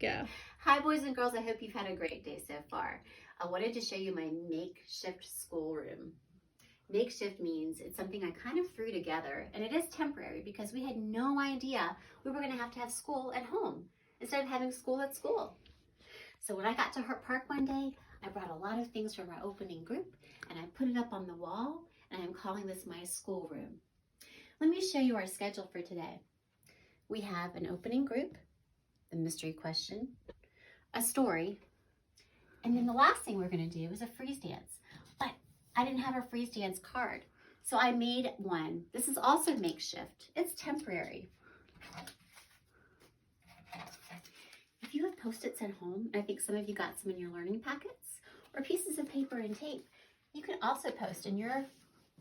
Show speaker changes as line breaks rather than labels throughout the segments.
Go.
Hi, boys and girls. I hope you've had a great day so far. I wanted to show you my makeshift schoolroom. Makeshift means it's something I kind of threw together, and it is temporary because we had no idea we were going to have school at home instead of having school at school. So when I got to Hurt Park one day, I brought a lot of things from our opening group, and I put it up on the wall, and I'm calling this my schoolroom. Let me show you our schedule for today. We have an opening group, the mystery question, a story, and then the last thing we're going to do is a freeze dance. But I didn't have a freeze dance card, so I made one. This is also makeshift. It's temporary. If you have Post-its at home, I think some of you got some in your learning packets, or pieces of paper and tape, you can also post in your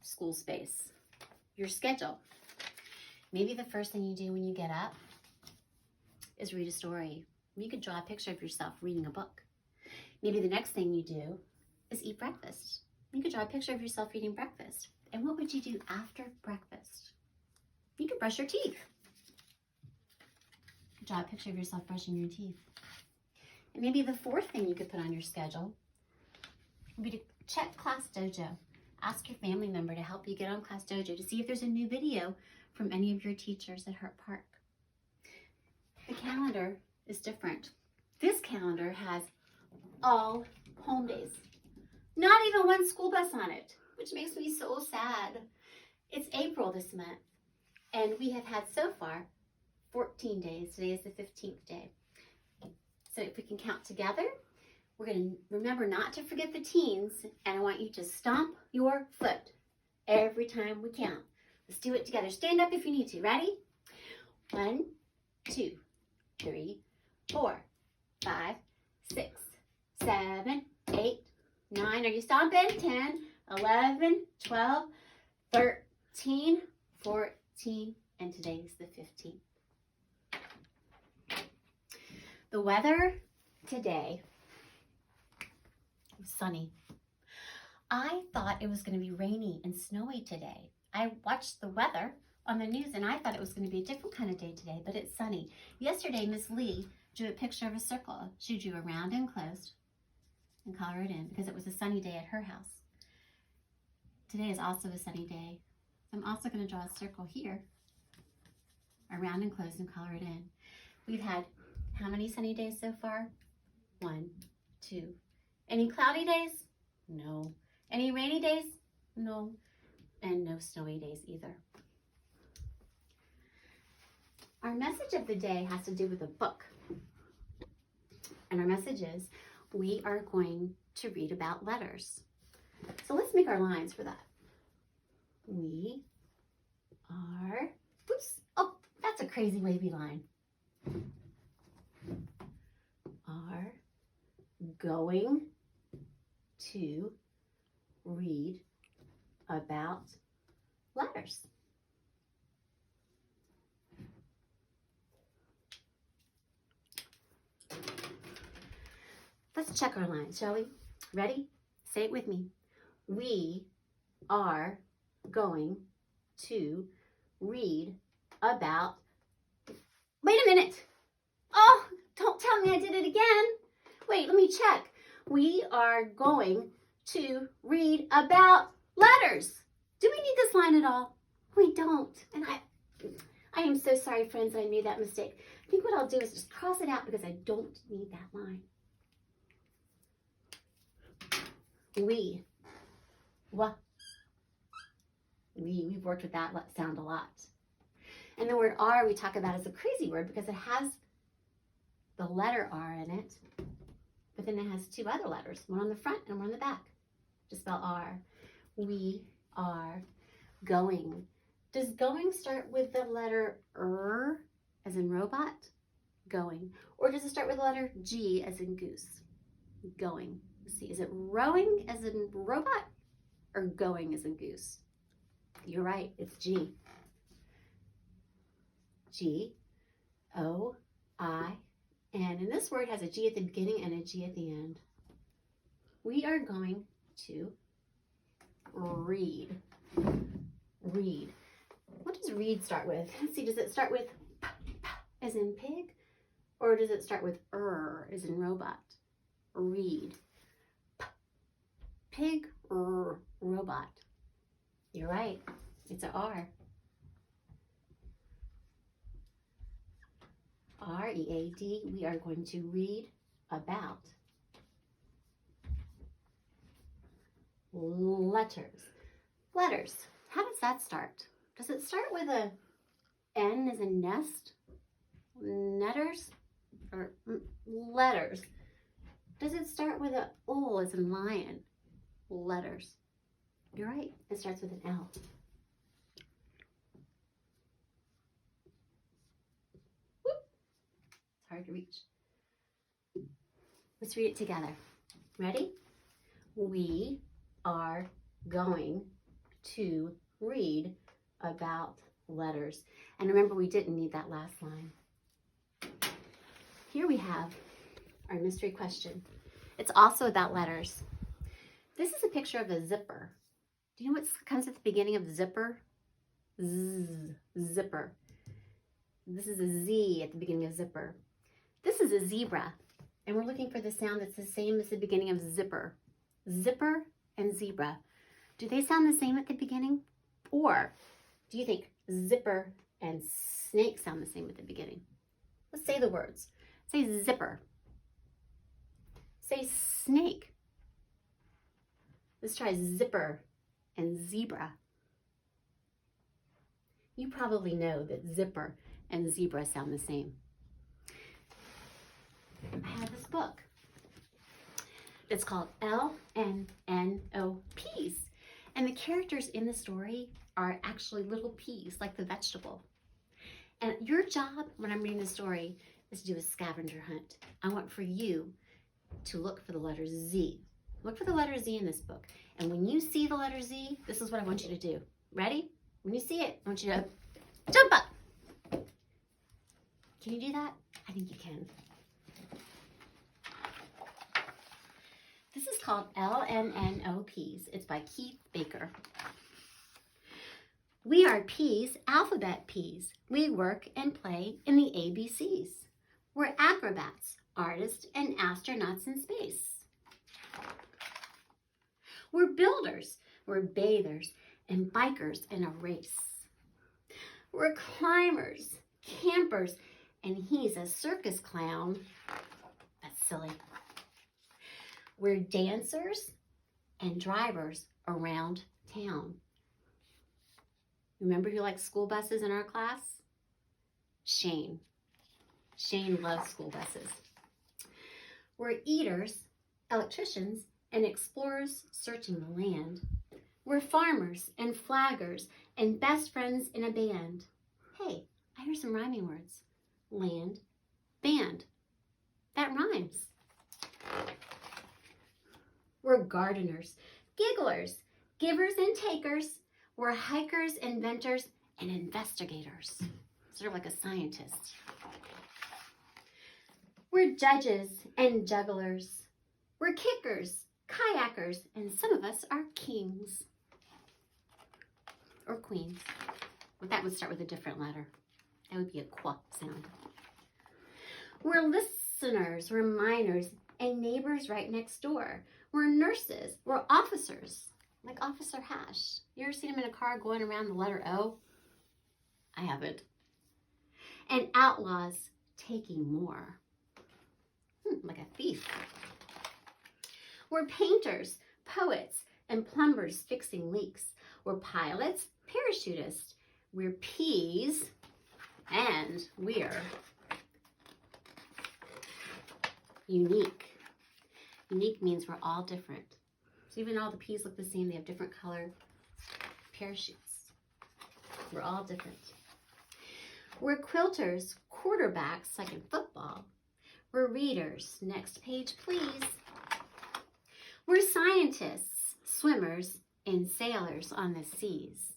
school space your schedule. Maybe the first thing you do when you get up is read a story. You could draw a picture of yourself reading a book. Maybe the next thing you do is eat breakfast. You could draw a picture of yourself eating breakfast. And what would you do after breakfast? You could brush your teeth. You could draw a picture of yourself brushing your teeth. And maybe the fourth thing you could put on your schedule would be to check Class Dojo. Ask your family member to help you get on Class Dojo to see if there's a new video from any of your teachers at Hurt Park. The calendar is different. This calendar has all home days. Not even one school bus on it, which makes me so sad. It's April this month, and we have had so far 14 days. Today is the 15th day. So if we can count together, we're going to remember not to forget the teens, and I want you to stomp your foot every time we count. Let's do it together. Stand up if you need to. Ready? 1, 2, 3, 4, 5, 6, 7, 8, 9. Are you stomping? 10, 11, 12, 13, 14, and today is the 15th. The weather today was sunny. I thought it was going to be rainy and snowy today. I watched the weather on the news and I thought it was going to be a different kind of day today, but it's sunny. Yesterday, Miss Lee drew a picture of a circle. She drew a round and closed and colored it in because it was a sunny day at her house. Today is also a sunny day. I'm also going to draw a circle here, a round and closed, and color it in. We've had how many sunny days so far? 1, 2. Any cloudy days? No. Any rainy days? No. And no snowy days either. Our message of the day has to do with a book. And our message is, we are going to read about letters. So let's make our lines for that. We are, oops, oh, that's a crazy wavy line. Are going to read about letters. Let's check our lines, shall we? Ready? Say it with me. We are going to read about... Wait a minute. Oh, don't tell me I did it again. Wait, let me check. We are going to read about letters. Do we need this line at all? We don't. And I am so sorry, friends, I made that mistake. I think what I'll do is just cross it out because I don't need that line. We. What? We've worked with that sound a lot. And the word R we talk about as a crazy word because it has the letter R in it, but then it has 2 other letters, one on the front and one on the back, to spell R. We are going. Does going start with the letter R as in robot? Going. Or does it start with the letter G as in goose? Going. Let's see, is it rowing as in robot or going as in goose? You're right, it's G. G, O, I, N. And this word has a G at the beginning and a G at the end. We are going to read. Read. What does read start with? Let's see, does it start with P, as in pig? Or does it start with as in robot? Read. Pig, robot. You're right. It's a R. R-E-A-D. We are going to read about letters. Letters. How does that start? Does it start with a N as in nest? Netters? Or letters? Does it start with a O as in lion? Letters. You're right. It starts with an L. Whoop. It's hard to reach. Let's read it together. Ready? We are going to read about letters. And remember, we didn't need that last line. Here we have our mystery question. It's also about letters. This is a picture of a zipper. Do you know what comes at the beginning of zipper? Z, zipper. This is a Z at the beginning of zipper. This is a zebra. And we're looking for the sound that's the same as the beginning of zipper. Zipper and zebra. Do they sound the same at the beginning? Or do you think zipper and snake sound the same at the beginning? Let's say the words. Say zipper. Say snake. Let's try zipper and zebra. You probably know that zipper and zebra sound the same. I have this book. It's called LNNOPs. And the characters in the story are actually little peas, like the vegetable. And your job when I'm reading the story is to do a scavenger hunt. I want for you to look for the letter Z. Look for the letter Z in this book. And when you see the letter Z, this is what I want you to do. Ready? When you see it, I want you to jump up. Can you do that? I think you can. This is called LNNOPs. It's by Keith Baker. We are peas, alphabet peas. We work and play in the ABCs. We're acrobats, artists, and astronauts in space. We're builders, we're bathers, and bikers in a race. We're climbers, campers, and he's a circus clown. That's silly. We're dancers and drivers around town. Remember who likes school buses in our class? Shane. Shane loves school buses. We're eaters, electricians, and explorers searching the land. We're farmers and flaggers and best friends in a band. Hey, I hear some rhyming words. Land, band. That rhymes. We're gardeners, gigglers, givers and takers. We're hikers, inventors, and investigators. Sort of like a scientist. We're judges and jugglers. We're kickers, kayakers, and some of us are kings. Or queens. Well, that would start with a different letter. That would be a qua sound. We're listeners, we're miners, and neighbors right next door. We're nurses, we're officers, like Officer Hash. You ever seen him in a car going around the letter O? I haven't. And outlaws taking more. Like a thief. We're painters, poets, and plumbers fixing leaks. We're pilots, parachutists. We're peas, and we're unique. Unique means we're all different. So even all the peas look the same, they have different color parachutes. We're all different. We're quilters, quarterbacks, like in football. We're readers. Next page, please. We're scientists, swimmers, and sailors on the seas.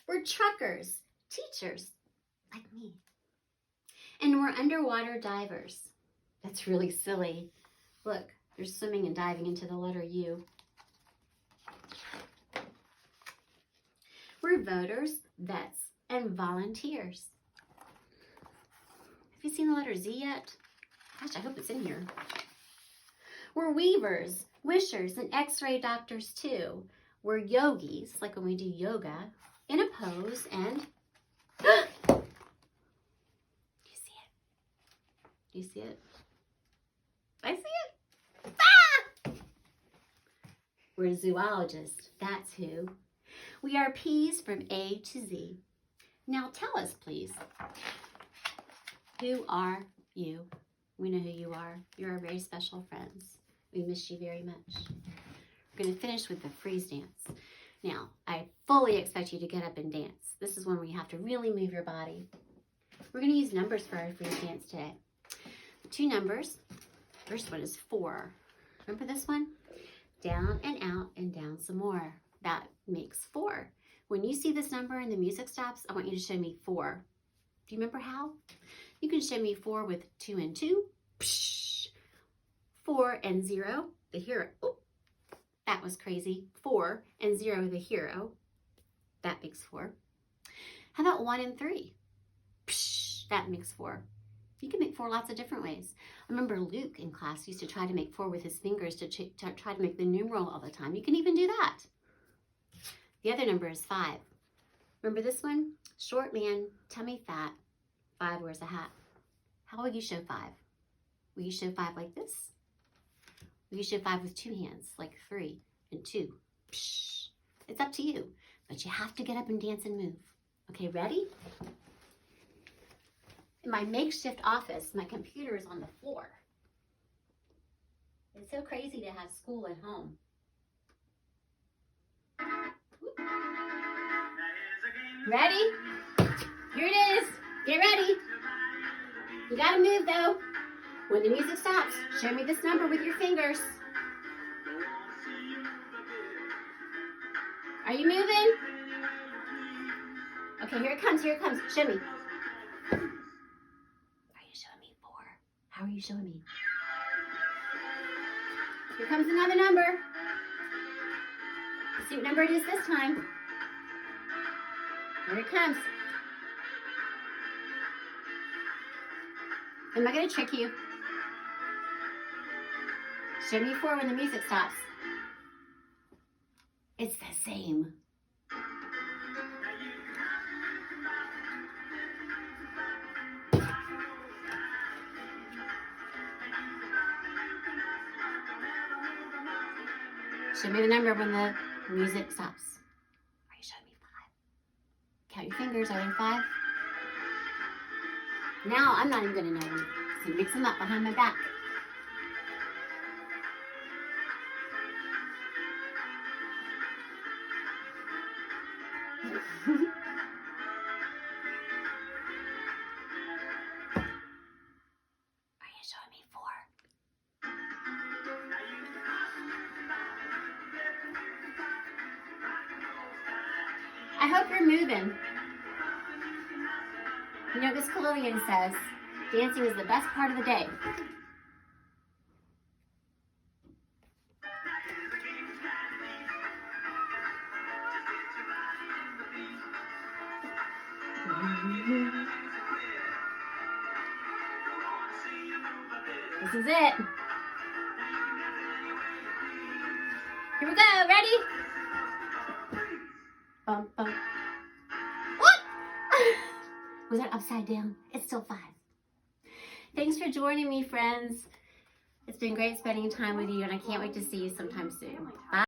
We're truckers, teachers, like me. And we're underwater divers. That's really silly. Look, they're swimming and diving into the letter U. We're voters, vets, and volunteers. Have you seen the letter Z yet? Gosh, I hope it's in here. We're weavers, wishers, and x-ray doctors too. We're yogis, like when we do yoga, in a pose and... Do you see it? Do you see it? I see it. Ah! We're zoologists, that's who. We are P's from A to Z. Now tell us, please, who are you? We know who you are. You're our very special friends. We miss you very much. We're going to finish with the freeze dance. Now, I fully expect you to get up and dance. This is when we have to really move your body. We're going to use numbers for our freeze dance today. 2 numbers. First one is 4. Remember this one? Down and out and down some more. That makes 4. When you see this number and the music stops, I want you to show me 4. Do you remember how? You can show me 4 with 2 and 2. Psh. 4 and 0, the hero. Oh, that was crazy. 4 and 0, the hero. That makes 4. How about 1 and 3? Psh, that makes 4. You can make 4 lots of different ways. I remember Luke in class used to try to make 4 with his fingers to try to make the numeral all the time. You can even do that. The other number is 5. Remember this one? Short man, tummy fat, 5 wears a hat. How will you show 5? Will you show 5 like this? Will you show 5 with 2 hands, like 3 and 2? Psh. It's up to you, but you have to get up and dance and move. Okay, ready? In my makeshift office, my computer is on the floor. It's so crazy to have school at home. Ready? Here it is. Get ready. You gotta move though. When the music stops, show me this number with your fingers. Are you moving? Okay, here it comes, here it comes. Show me. Are you showing me 4? How are you showing me? Here comes another number. Let's see what number it is this time. Here it comes. Am I going to trick you? Show me 4 when the music stops. It's the same. Show me the number when the music stops. Are you showing me 5? Count your fingers. Are there 5? Now I'm not even going to know them. So mix them up behind my back. Are you showing me 4? I hope you're moving. You know, Miss Calillian says, dancing is the best part of the day. This is it. Here we go. Ready? Bum, bum. What? Was that upside down? It's still 5. Thanks for joining me, friends. It's been great spending time with you, and I can't wait to see you sometime soon. Bye.